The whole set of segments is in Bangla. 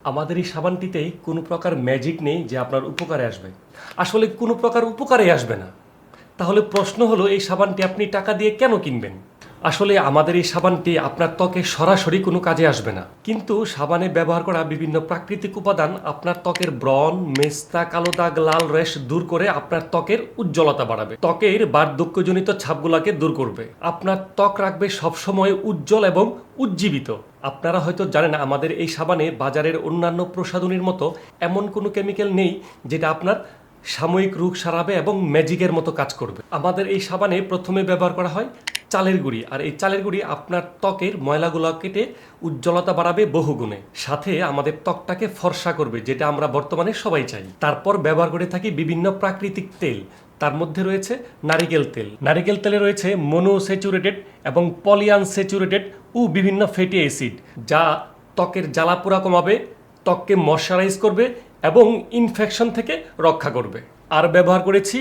আমাদের এই সাবানটিতে কোনো প্রকার ম্যাজিক নেই যে আপনার উপকারে আসবে। আসলে কোনো প্রকার উপকারে আসবে না। তাহলে প্রশ্ন হলো এই সাবানটি আপনি টাকা দিয়ে কেন কিনবেন? আসলে আমাদের এই সাবানটি আপনার ত্বকে সরাসরি কোনো কাজে আসবে না, কিন্তু সাবানে ব্যবহার করা বিভিন্ন প্রাকৃতিক উপাদান আপনার ত্বকের ব্রণ, মেস্তা, কালো দাগ, লাল রেশ দূর করে আপনার ত্বকের উজ্জ্বলতা বাড়াবে, ত্বকের বার্ধক্যজনিত ছাপগুলোকে দূর করবে, আপনার ত্বক রাখবে সবসময় উজ্জ্বল এবং উজ্জীবিত। আপনারা হয়তো জানেন আমাদের এই সাবানে বাজারের অন্যান্য প্রসাধনীর মতো এমন কোনো কেমিক্যাল নেই যেটা আপনার সাময়িক রোগ সারাবে এবং ম্যাজিকের মতো কাজ করবে। আমাদের এই সাবানে প্রথমে ব্যবহার করা হয় চালের গুঁড়ি, আর এই চালের গুঁড়ি আপনার ত্বকের ময়লাগুলো কেটে উজ্জ্বলতা বাড়াবে বহুগুণে, সাথে আমাদের ত্বকটাকে ফর্সা করবে, যেটা আমরা বর্তমানে সবাই চাই। তারপর ব্যবহার করে থাকি বিভিন্ন প্রাকৃতিক তেল। তার মধ্যে রয়েছে নারিকেল তেল। নারিকেল তেলে রয়েছে মনোস্যাচুরেটেড এবং পলিআনস্যাচুরেটেড ও বিভিন্ন ফ্যাটি অ্যাসিড, যা ত্বকের জ্বালাপোড়া কমাবে, ত্বককে ময়শ্চারাইজ করবে এবং ইনফেকশন থেকে রক্ষা করবে। আর ব্যবহার করেছি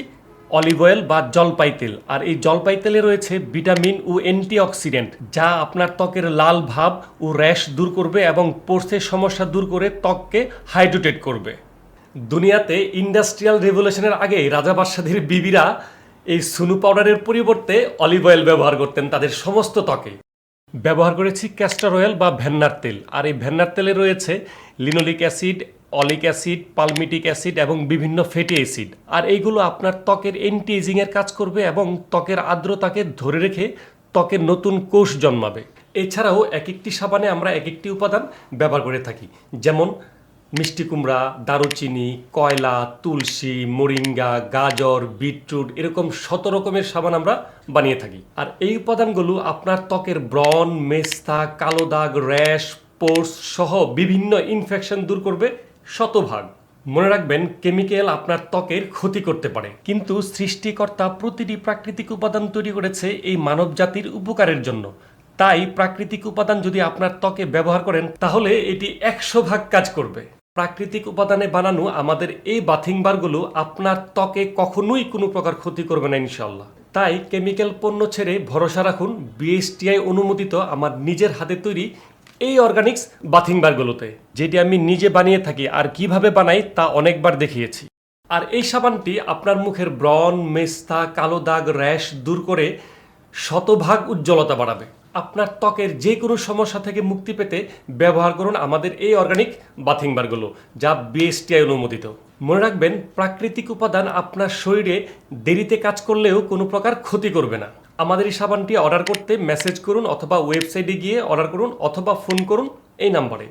অলিভ অয়েল বা জলপাই তেল, আর এই জলপাই তেলে রয়েছে ভিটামিন ও অ্যান্টিঅক্সিডেন্ট, যা আপনার ত্বকের লাল ভাব ও র্যাশ দূর করবে এবং পোর্সের সমস্যা দূর করে ত্বককে হাইড্রেটেড করবে। দুনিয়াতে ইন্ডাস্ট্রিয়াল রেভলিউশনের আগে রাজা বাদশাদের বিবিরা এই সুনু পাউডারের পরিবর্তে অলিভ অয়েল ব্যবহার করতেন তাদের সমস্ত ত্বকে। ব্যবহার করেছি ক্যাস্টর অয়েল বা ভেন্নার তেল, আর এই ভেন্নার তেলে রয়েছে লিনোলিক অ্যাসিড, অলিক অ্যাসিড, পালমিটিক অ্যাসিড এবং বিভিন্ন ফ্যাটি অ্যাসিড, আর এইগুলো আপনার ত্বকের অ্যান্টি এজিংয়ের কাজ করবে এবং ত্বকের আর্দ্রতাকে ধরে রেখে ত্বকের নতুন কোষ জন্মাবে। এছাড়াও এক একটি সাবানে আমরা এক একটি উপাদান ব্যবহার করে থাকি, যেমন মিষ্টি কুমড়া, দারুচিনি, কয়লা, তুলসী, মোরিঙ্গা, গাজর, বিটরুট, এরকম ১৭ রকমের সাবান আমরা বানিয়ে থাকি। আর এই উপাদানগুলো আপনার ত্বকের ব্রণ, মেস্তা, কালো দাগ, র্যাশ, পোর্স সহ বিভিন্ন ইনফেকশন দূর করবে শতভাগ। মনে রাখবেন, কেমিক্যাল আপনার ত্বকের ক্ষতি করতে পারে, কিন্তু সৃষ্টিকর্তা প্রতিটি প্রাকৃতিক উপাদান তৈরি করেছে এই মানব জাতির উপকারের জন্য। তাই প্রাকৃতিক উপাদান যদি আপনার ত্বকে ব্যবহার করেন তাহলে এটি ১০০ ভাগ কাজ করবে। প্রাকৃতিক উপাদানে বানানো আমাদের এই বাথিং বারগুলো আপনার ত্বকে কখনোই কোনো প্রকার ক্ষতি করবে না ইনশাল্লাহ। তাই কেমিক্যাল পণ্য ছেড়ে ভরসা রাখুন বিএসটিআই অনুমোদিত আমার নিজের হাতে তৈরি এই অর্গানিক্স বাথিং বারগুলোতে, যেটি আমি নিজে বানিয়ে থাকি আর কিভাবে বানাই তা অনেকবার দেখিয়েছি। আর এই সাবানটি আপনার মুখের ব্রণ, মেস্তা, কালো দাগ, র্যাশ দূর করে শতভাগ উজ্জ্বলতা বাড়াবে। আপনার ত্বকের যে কোনো সমস্যা থেকে মুক্তি পেতে ব্যবহার করুন আমাদের এই অর্গানিক বাথিং বারগুলো, যা বিএসটিআই অনুমোদিত। মনে রাখবেন, প্রাকৃতিক উপাদান আপনার শরীরে দেরিতে কাজ করলেও কোনো প্রকার ক্ষতি করবে না। আমাদের এই সাবানটি অর্ডার করতে মেসেজ করুন অথবা ওয়েবসাইটে গিয়ে অর্ডার করুন অথবা ফোন করুন এই নাম্বারে।